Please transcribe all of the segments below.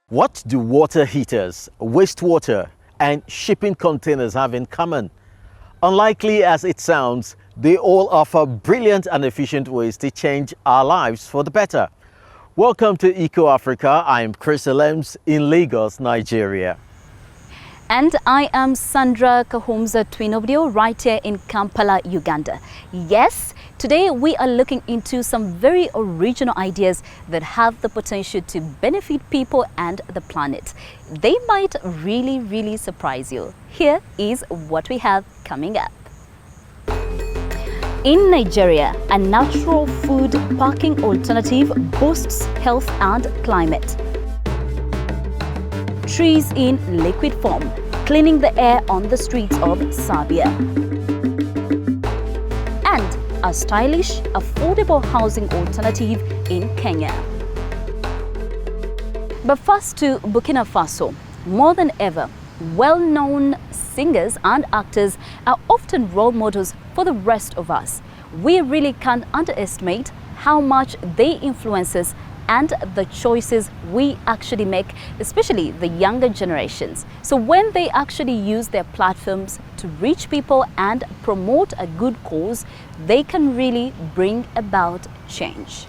What do water heaters, wastewater, and shipping containers have in common? Unlikely as it sounds, they all offer brilliant and efficient ways to change our lives for the better. Welcome to EcoAfrica. I'm Chris Elems in Lagos, Nigeria. And I am Sandra Kahumza Twinovideo right here in Kampala, Uganda. Yes, today we are looking into some very original ideas that have the potential to benefit people and the planet. They might really surprise you. Here is what we have coming up. In Nigeria, a natural food packing alternative boosts health and climate. Trees in liquid form, cleaning the air on the streets of Serbia. And a stylish, affordable housing alternative in Kenya. But first to Burkina Faso. More than ever, well-known singers and actors are often role models for the rest of us. We really can't underestimate how much they influence us and the choices we actually make, especially the younger generations. So when they actually use their platforms to reach people and promote a good cause, they can really bring about change.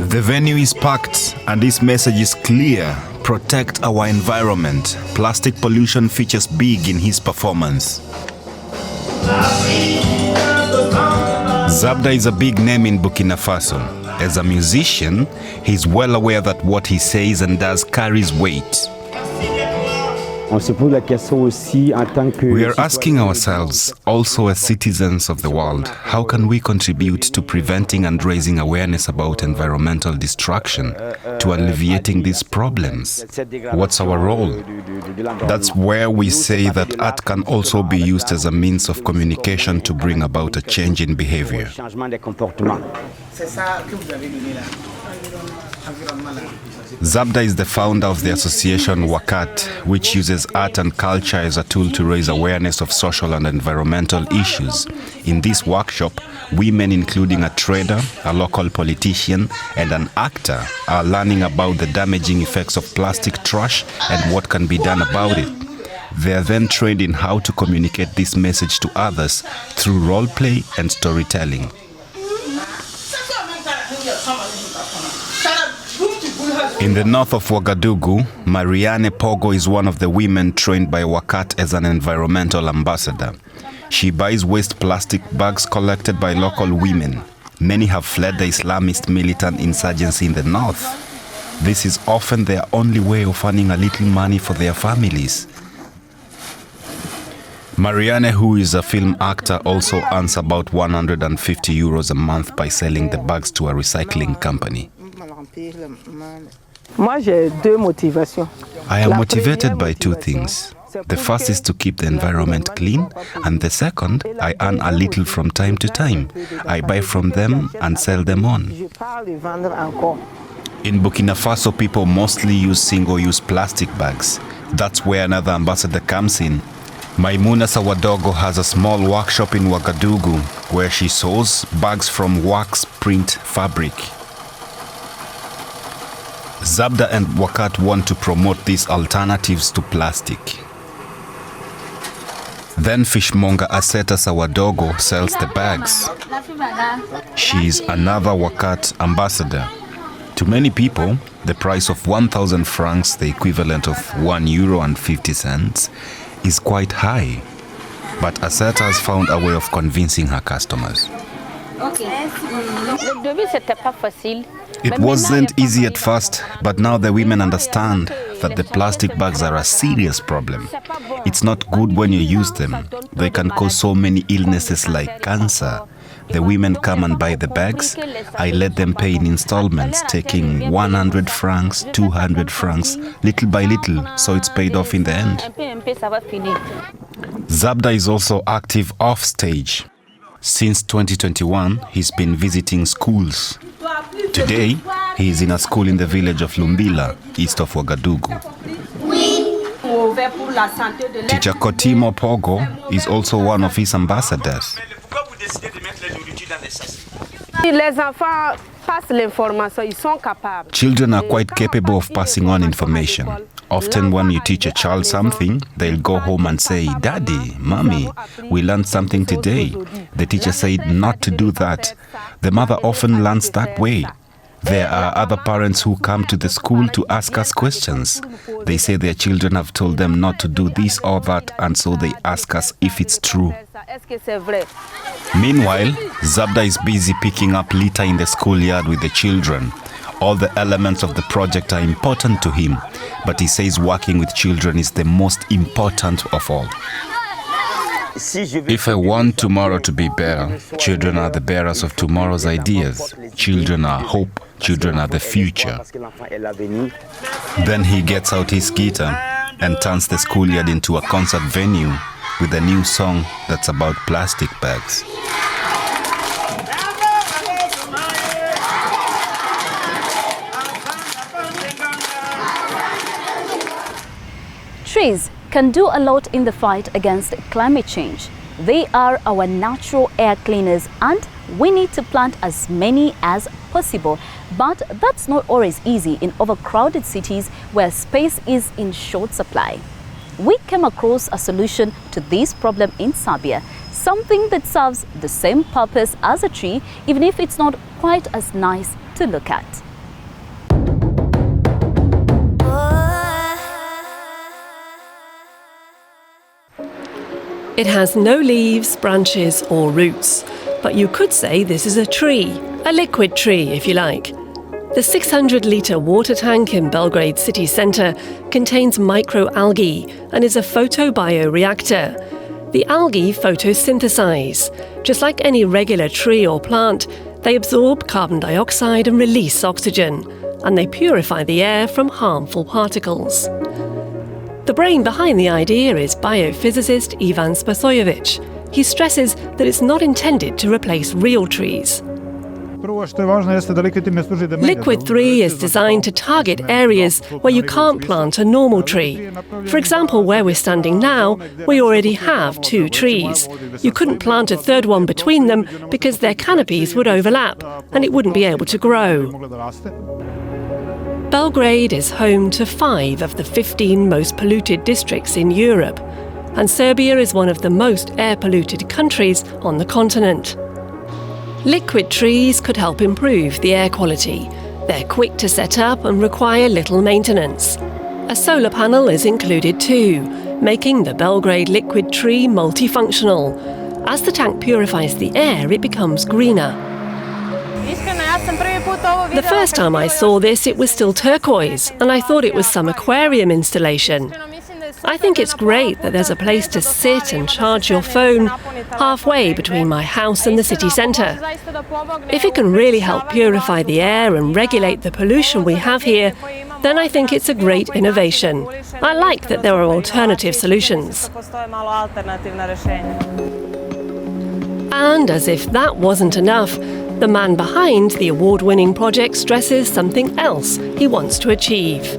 The venue is packed and this message is clear. Protect our environment. Plastic pollution features big in his performance. Zabda is a big name in Burkina Faso. As a musician, he's well aware that what he says and does carries weight. We are asking ourselves, also as citizens of the world, how can we contribute to preventing and raising awareness about environmental destruction, to alleviating these problems? What's our role? That's where we say that art can also be used as a means of communication to bring about a change in behavior. Zabda is the founder of the association Wakat, which uses art and culture as a tool to raise awareness of social and environmental issues. In this workshop, women including a trader, a local politician, and an actor are learning about the damaging effects of plastic trash and what can be done about it. They are then trained in how to communicate this message to others through role play and storytelling. In the north of Ouagadougou, Marianne Pogo is one of the women trained by Wakat as an environmental ambassador. She buys waste plastic bags collected by local women. Many have fled the Islamist militant insurgency in the north. This is often their only way of earning a little money for their families. Marianne, who is a film actor, also earns about 150 euros a month by selling the bags to a recycling company. I am motivated by two things. The first is to keep the environment clean, and the second, I earn a little from time to time. I buy from them and sell them on. In Burkina Faso, people mostly use single-use plastic bags. That's where another ambassador comes in. Maimuna Sawadogo has a small workshop in Ouagadougou where she sews bags from wax print fabric. Zabda and Wakat want to promote these alternatives to plastic. Then fishmonger Aseta Sawadogo sells the bags. She is another Wakat ambassador. To many people, the price of 1,000 francs, the equivalent of €1.50, is quite high. But Aseta has found a way of convincing her customers. It wasn't easy at first, but now the women understand that the plastic bags are a serious problem. It's not good when you use them. They can cause so many illnesses like cancer. The women come and buy the bags. I let them pay in installments, taking 100 francs, 200 francs, little by little, so it's paid off in the end. Zabda is also active off stage. Since 2021, he's been visiting schools. Today, he is in a school in the village of Lumbila, east of Ouagadougou. Teacher Kotimo Pogo is also one of his ambassadors. Children are quite capable of passing on information. Often when you teach a child something, they'll go home and say, "Daddy, Mommy, we learned something today." The teacher said not to do that. The mother often learns that way. There are other parents who come to the school to ask us questions. They say their children have told them not to do this or that, and so they ask us if it's true. Meanwhile, Zabda is busy picking up litter in the schoolyard with the children. All the elements of the project are important to him, but he says working with children is the most important of all. If I want tomorrow to be better, children are the bearers of tomorrow's ideas. Children are hope. Children are the future. Then he gets out his guitar and turns the schoolyard into a concert venue with a new song that's about plastic bags. Trees can do a lot in the fight against climate change. They are our natural air cleaners, and we need to plant as many as possible. But that's not always easy in overcrowded cities where space is in short supply. We came across a solution to this problem in Serbia, something that serves the same purpose as a tree, even if it's not quite as nice to look at. It has no leaves, branches or roots, but you could say this is a tree, a liquid tree if you like. The 600-litre water tank in Belgrade city centre contains microalgae and is a photobioreactor. The algae photosynthesize. Just like any regular tree or plant, they absorb carbon dioxide and release oxygen, and they purify the air from harmful particles. The brain behind the idea is biophysicist Ivan Spasojevic. He stresses that it's not intended to replace real trees. Liquid 3 is designed to target areas where you can't plant a normal tree. For example, where we're standing now, we already have 2 trees. You couldn't plant a third one between them because their canopies would overlap and it wouldn't be able to grow. Belgrade is home to 5 of the 15 most polluted districts in Europe, and Serbia is one of the most air-polluted countries on the continent. Liquid trees could help improve the air quality. They're quick to set up and require little maintenance. A solar panel is included too, making the Belgrade liquid tree multifunctional. As the tank purifies the air, it becomes greener. The first time I saw this, it was still turquoise, and I thought it was some aquarium installation. I think it's great that there's a place to sit and charge your phone halfway between my house and the city centre. If it can really help purify the air and regulate the pollution we have here, then I think it's a great innovation. I like that there are alternative solutions. And as if that wasn't enough, the man behind the award-winning project stresses something else he wants to achieve.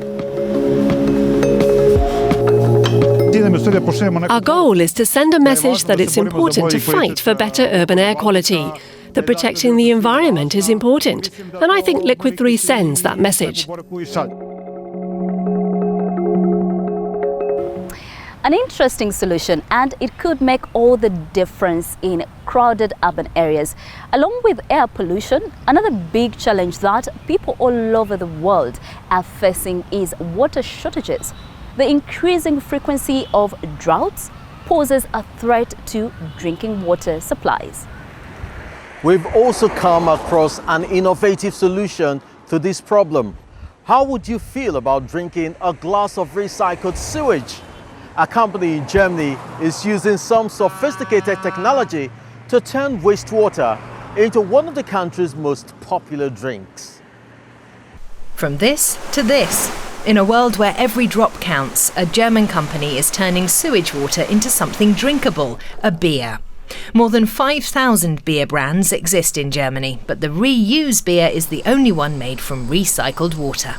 Our goal is to send a message that it's important to fight for better urban air quality, that protecting the environment is important, and I think Liquid 3 sends that message. An interesting solution, and it could make all the difference in crowded urban areas. Along with air pollution, another big challenge that people all over the world are facing is water shortages. The increasing frequency of droughts poses a threat to drinking water supplies. We've also come across an innovative solution to this problem. How would you feel about drinking a glass of recycled sewage? A company in Germany is using some sophisticated technology to turn wastewater into one of the country's most popular drinks. From this to this. In a world where every drop counts, a German company is turning sewage water into something drinkable, a beer. More than 5,000 beer brands exist in Germany, but the Reuse beer is the only one made from recycled water.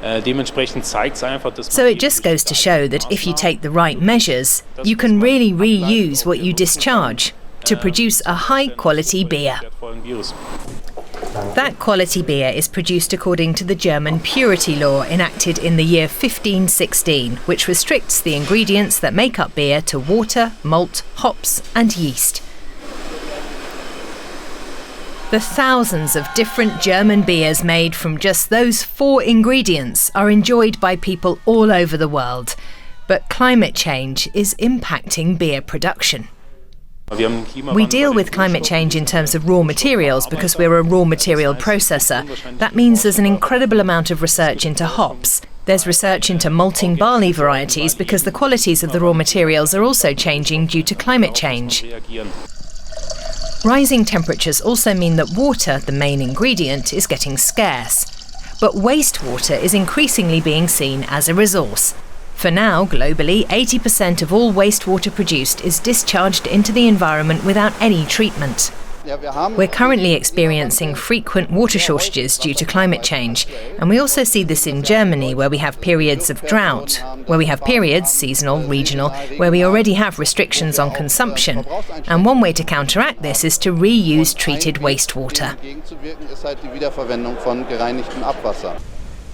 So it just goes to show that if you take the right measures, you can really reuse what you discharge to produce a high-quality beer. That quality beer is produced according to the German purity law enacted in the year 1516, which restricts the ingredients that make up beer to water, malt, hops and yeast. The thousands of different German beers made from just those 4 ingredients are enjoyed by people all over the world. But climate change is impacting beer production. We deal with climate change in terms of raw materials because we're a raw material processor. That means there's an incredible amount of research into hops. There's research into malting barley varieties because the qualities of the raw materials are also changing due to climate change. Rising temperatures also mean that water, the main ingredient, is getting scarce. But wastewater is increasingly being seen as a resource. For now, globally, 80% of all wastewater produced is discharged into the environment without any treatment. We're currently experiencing frequent water shortages due to climate change, and we also see this in Germany, where we have periods of drought, where we have periods, seasonal, regional, where we already have restrictions on consumption. And one way to counteract this is to reuse treated wastewater.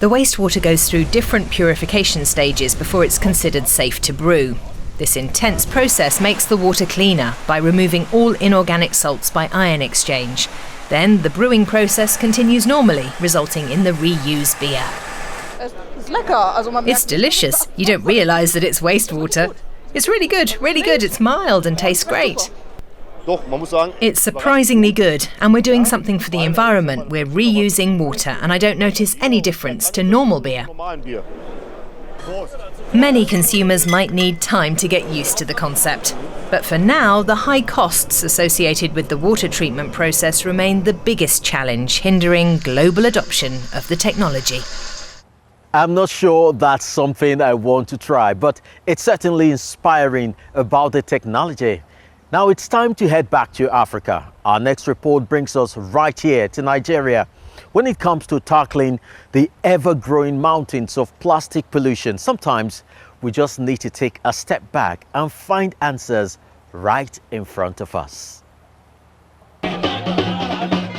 The wastewater goes through different purification stages before it's considered safe to brew. This intense process makes the water cleaner by removing all inorganic salts by ion exchange. Then the brewing process continues normally, resulting in the reused beer. It's delicious. You don't realise that it's wastewater. It's really good, It's mild and tastes great. It's surprisingly good, and we're doing something for the environment. We're reusing water, and I don't notice any difference to normal beer. Many consumers might need time to get used to the concept. But for now, the high costs associated with the water treatment process remain the biggest challenge hindering global adoption of the technology. I'm not sure that's something I want to try, but it's certainly inspiring about the technology. Now it's time to head back to Africa. Our next report brings us right here to Nigeria. When it comes to tackling the ever-growing mountains of plastic pollution, sometimes we just need to take a step back and find answers right in front of us.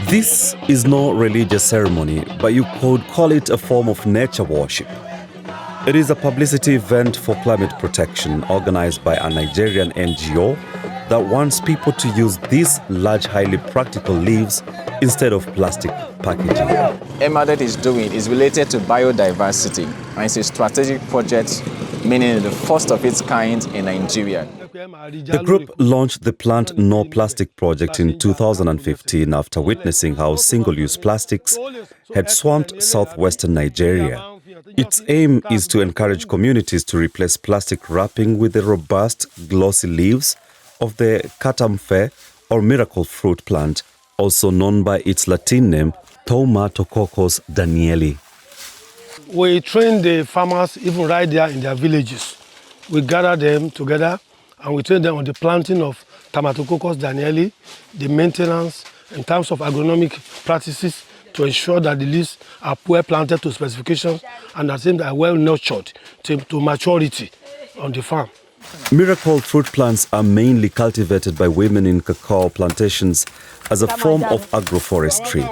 This is no religious ceremony, but you could call it a form of nature worship. It is a publicity event for climate protection organized by a Nigerian NGO that wants people to use these large, highly practical leaves instead of plastic packaging. EMADET is doing is related to biodiversity, and it's a strategic project, meaning the first of its kind in Nigeria. The group launched the Plant No Plastic project in 2015 after witnessing how single-use plastics had swamped southwestern Nigeria. Its aim is to encourage communities to replace plastic wrapping with the robust, glossy leaves of the catamfe or miracle fruit plant, also known by its Latin name, Tomatococcus danieli. We train the farmers even right there in their villages. We gather them together and we train them on the planting of Tomatococcus danieli, the maintenance in terms of agronomic practices to ensure that the leaves are well planted to specifications and at the same time well nurtured to maturity on the farm. Miracle fruit plants are mainly cultivated by women in cacao plantations as a form of agroforestry.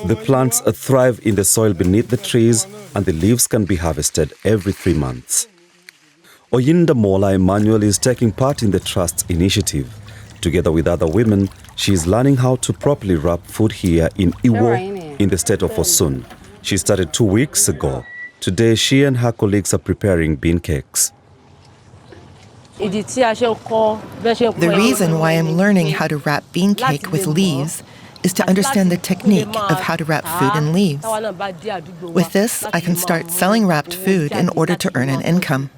The plants thrive in the soil beneath the trees and the leaves can be harvested every 3 months. Oyinda Mola Emmanuel is taking part in the Trust's initiative. Together with other women, she is learning how to properly wrap food here in Iwo, in the state of Osun. She started 2 weeks ago. Today, she and her colleagues are preparing bean cakes. The reason why I'm learning how to wrap bean cake with leaves is to understand the technique of how to wrap food in leaves. With this, I can start selling wrapped food in order to earn an income.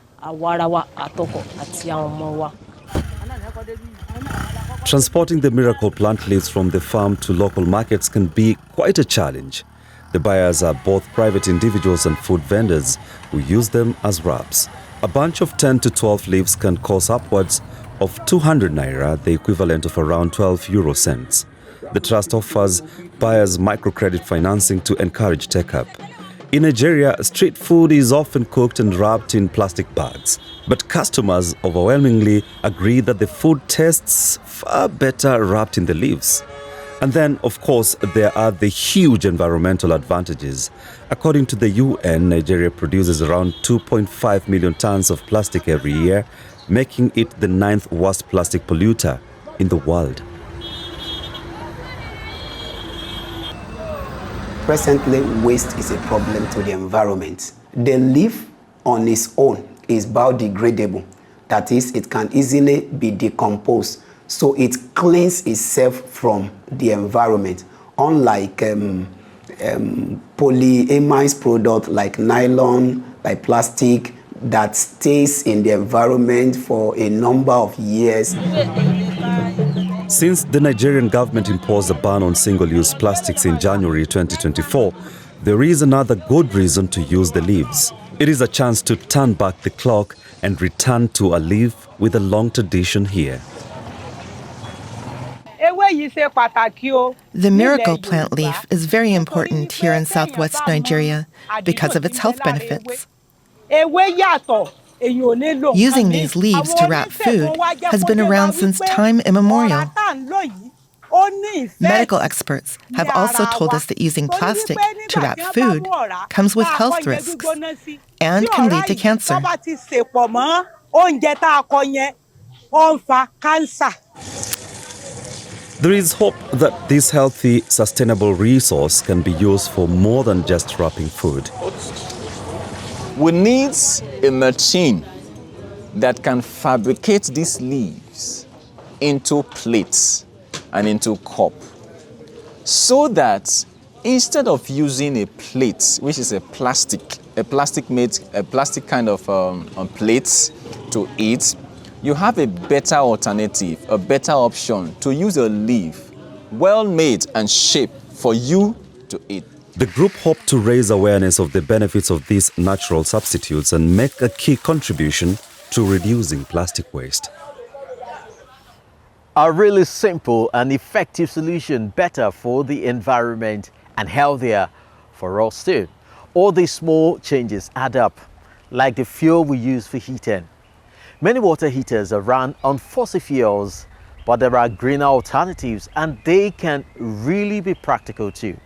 Transporting the miracle plant leaves from the farm to local markets can be quite a challenge. The buyers are both private individuals and food vendors who use them as wraps. A bunch of 10 to 12 leaves can cost upwards of 200 naira, the equivalent of around 12 euro cents. The trust offers buyers microcredit financing to encourage take-up. In Nigeria, street food is often cooked and wrapped in plastic bags. But customers overwhelmingly agree that the food tastes far better wrapped in the leaves. And then, of course, there are the huge environmental advantages. According to the UN, Nigeria produces around 2.5 million tons of plastic every year, making it the 9th worst plastic polluter in the world. Presently, waste is a problem to the environment. The leaf on its own is biodegradable. That is, it can easily be decomposed, so it cleans itself from the environment. Unlike polyamide products like nylon, like plastic, that stays in the environment for a number of years. Since the Nigerian government imposed a ban on single-use plastics in January 2024, there is another good reason to use the leaves. It is a chance to turn back the clock and return to a leaf with a long tradition here. The miracle plant leaf is very important here in southwest Nigeria because of its health benefits. Using these leaves to wrap food has been around since time immemorial. Medical experts have also told us that using plastic to wrap food comes with health risks and can lead to cancer. There is hope that this healthy, sustainable resource can be used for more than just wrapping food. We need a machine that can fabricate these leaves into plates and into cup, so that instead of using a plate, which is a plastic kind of plate to eat, you have a better alternative, a better option to use a leaf, well made and shaped for you to eat. The group hoped to raise awareness of the benefits of these natural substitutes and make a key contribution to reducing plastic waste. A really simple and effective solution, better for the environment and healthier for us too. All these small changes add up, like the fuel we use for heating. Many water heaters are run on fossil fuels, but there are greener alternatives and they can really be practical too.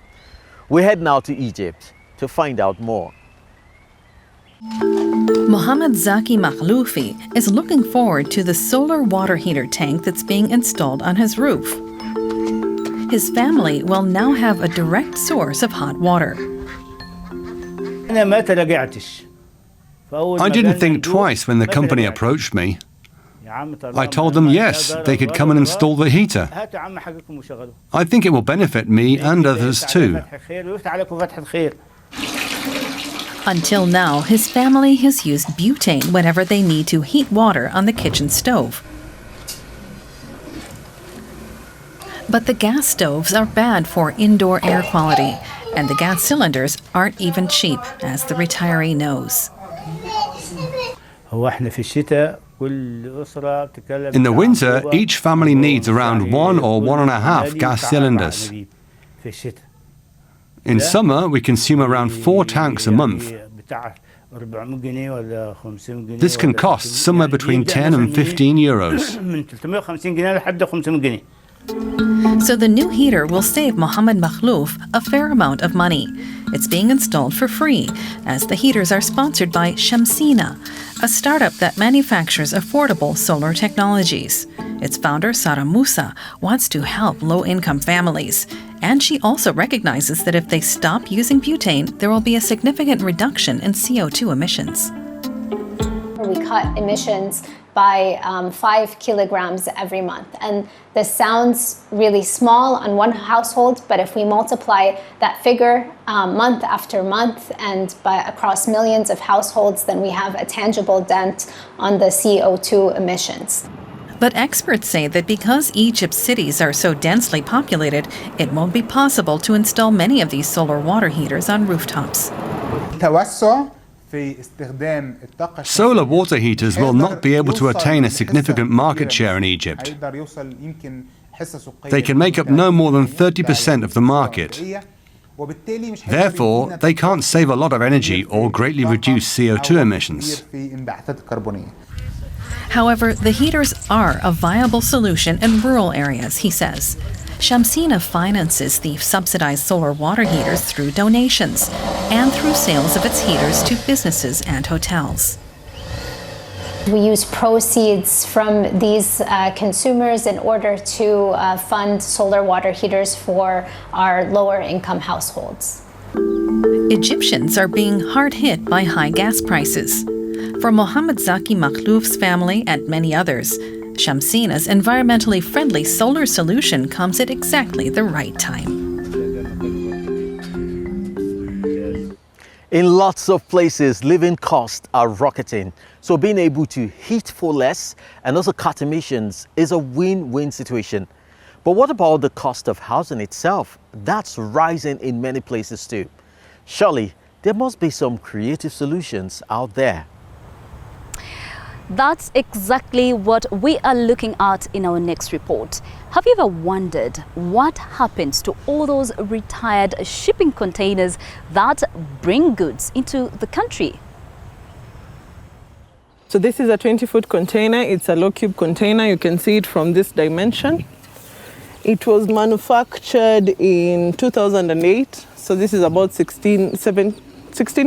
We head now to Egypt to find out more. Mohammed Zaki Makhloufi is looking forward to the solar water heater tank that's being installed on his roof. His family will now have a direct source of hot water. I didn't think twice when the company approached me. I told them yes, they could come and install the heater. I think it will benefit me and others too. Until now, his family has used butane whenever they need to heat water on the kitchen stove. But the gas stoves are bad for indoor air quality, and the gas cylinders aren't even cheap, as the retiree knows. In the winter, each family needs around 1 or 1.5 gas cylinders. In summer, we consume around 4 tanks a month. This can cost somewhere between 10 and 15 euros. So the new heater will save Mohammed Makhlouf a fair amount of money. It's being installed for free, as the heaters are sponsored by Shamsina, a startup that manufactures affordable solar technologies. Its founder, Sara Musa, wants to help low-income families. And she also recognizes that if they stop using butane, there will be a significant reduction in CO2 emissions. We cut emissions by 5 kilograms every month. And this sounds really small on one household, but if we multiply that figure month after month and across millions of households, then we have a tangible dent on the CO2 emissions. But experts say that because Egypt's cities are so densely populated, it won't be possible to install many of these solar water heaters on rooftops. Solar water heaters will not be able to attain a significant market share in Egypt. They can make up no more than 30% of the market. Therefore, they can't save a lot of energy or greatly reduce CO2 emissions. However, the heaters are a viable solution in rural areas, he says. Shamsina finances the subsidized solar water heaters through donations and through sales of its heaters to businesses and hotels. We use proceeds from these consumers in order to fund solar water heaters for our lower income households. Egyptians are being hard hit by high gas prices. For Mohammed Zaki Makhlouf's family and many others, Shamsina's environmentally friendly solar solution comes at exactly the right time. In lots of places, living costs are rocketing. So being able to heat for less and also cut emissions is a win-win situation. But what about the cost of housing itself? That's rising in many places too. Surely, there must be some creative solutions out there. That's exactly what we are looking at in our next report. Have you ever wondered what happens to all those retired shipping containers that bring goods into the country? So this is a 20-foot container. It's a low-cube container. You can see it from this dimension. It was manufactured in 2008. So this is about 16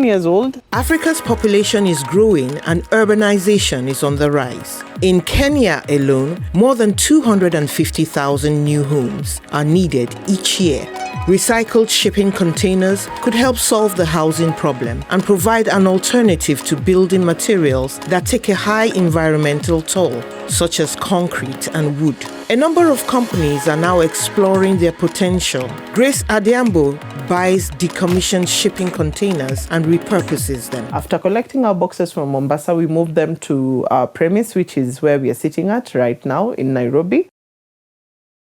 years old. Africa's population is growing and urbanization is on the rise. In Kenya alone, more than 250,000 new homes are needed each year. Recycled shipping containers could help solve the housing problem and provide an alternative to building materials that take a high environmental toll, such as concrete and wood. A number of companies are now exploring their potential. Grace Adiambo buys decommissioned shipping containers and repurposes them. After collecting our boxes from Mombasa, we moved them to our premise, which is where we are sitting at right now in Nairobi.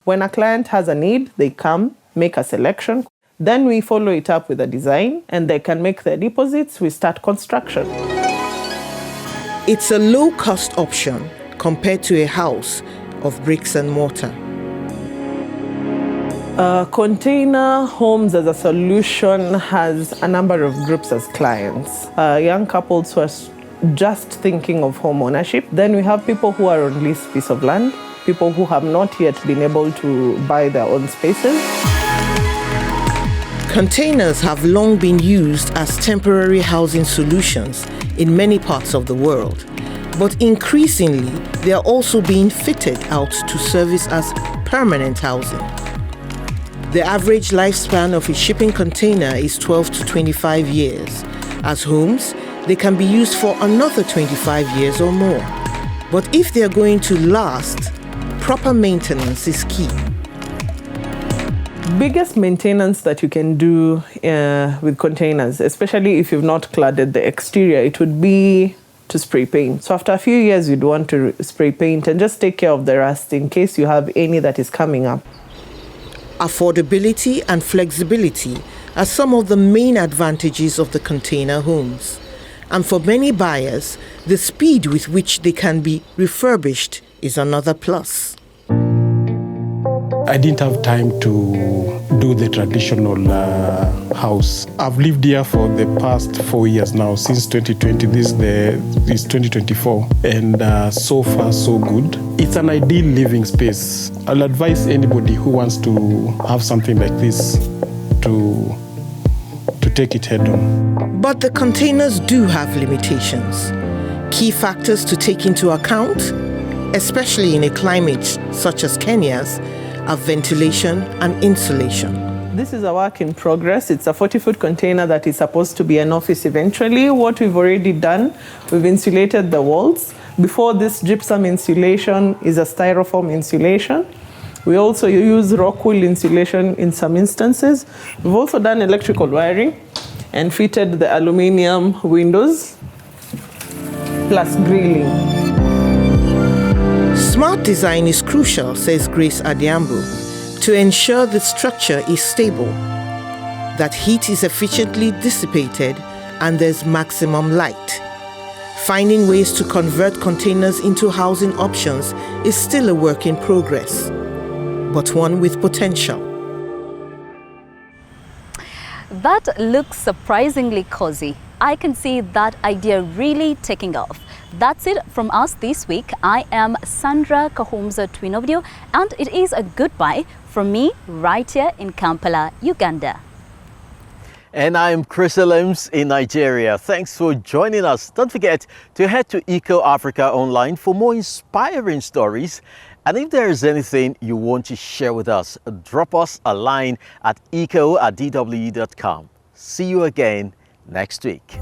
When a client has a need, they come, make a selection. Then we follow it up with a design, and they can make their deposits. We start construction. It's a low-cost option compared to a house of bricks and mortar. Container homes as a solution has a number of groups as clients. Young couples who are just thinking of home ownership. Then we have people who are on leased piece of land, people who have not yet been able to buy their own spaces. Containers have long been used as temporary housing solutions in many parts of the world. But increasingly, they are also being fitted out to service as permanent housing. The average lifespan of a shipping container is 12 to 25 years. As homes, they can be used for another 25 years or more. But if they are going to last, proper maintenance is key. Biggest maintenance that you can do with containers, especially if you've not cladded the exterior, it would be to spray paint. So after a few years, you'd want to spray paint and just take care of the rust in case you have any that is coming up. Affordability and flexibility are some of the main advantages of the container homes. And for many buyers, the speed with which they can be refurbished is another plus. I didn't have time to do the traditional house. I've lived here for the past 4 years now, since 2020. This is 2024, and so far so good. It's an ideal living space. I'll advise anybody who wants to have something like this to take it head on. But the containers do have limitations. Key factors to take into account, especially in a climate such as Kenya's, are ventilation and insulation. This is a work in progress. It's a 40-foot container that is supposed to be an office eventually. What we've already done, we've insulated the walls. Before this gypsum insulation is a styrofoam insulation. We also use rock wool insulation in some instances. We've also done electrical wiring and fitted the aluminium windows plus grilling. Smart design is crucial, says Grace Adiambo, to ensure the structure is stable, that heat is efficiently dissipated, and there's maximum light. Finding ways to convert containers into housing options is still a work in progress, but one with potential. That looks surprisingly cozy. I can see that idea really taking off. That's it from us this week. I am Sandra Kahomza Twinovideo, and it is a goodbye from me right here in Kampala, Uganda. And I'm Chris Elims in Nigeria. Thanks for joining us. Don't forget to head to EcoAfrica online for more inspiring stories. And if there is anything you want to share with us, drop us a line at eco@dw.com. See you again next week.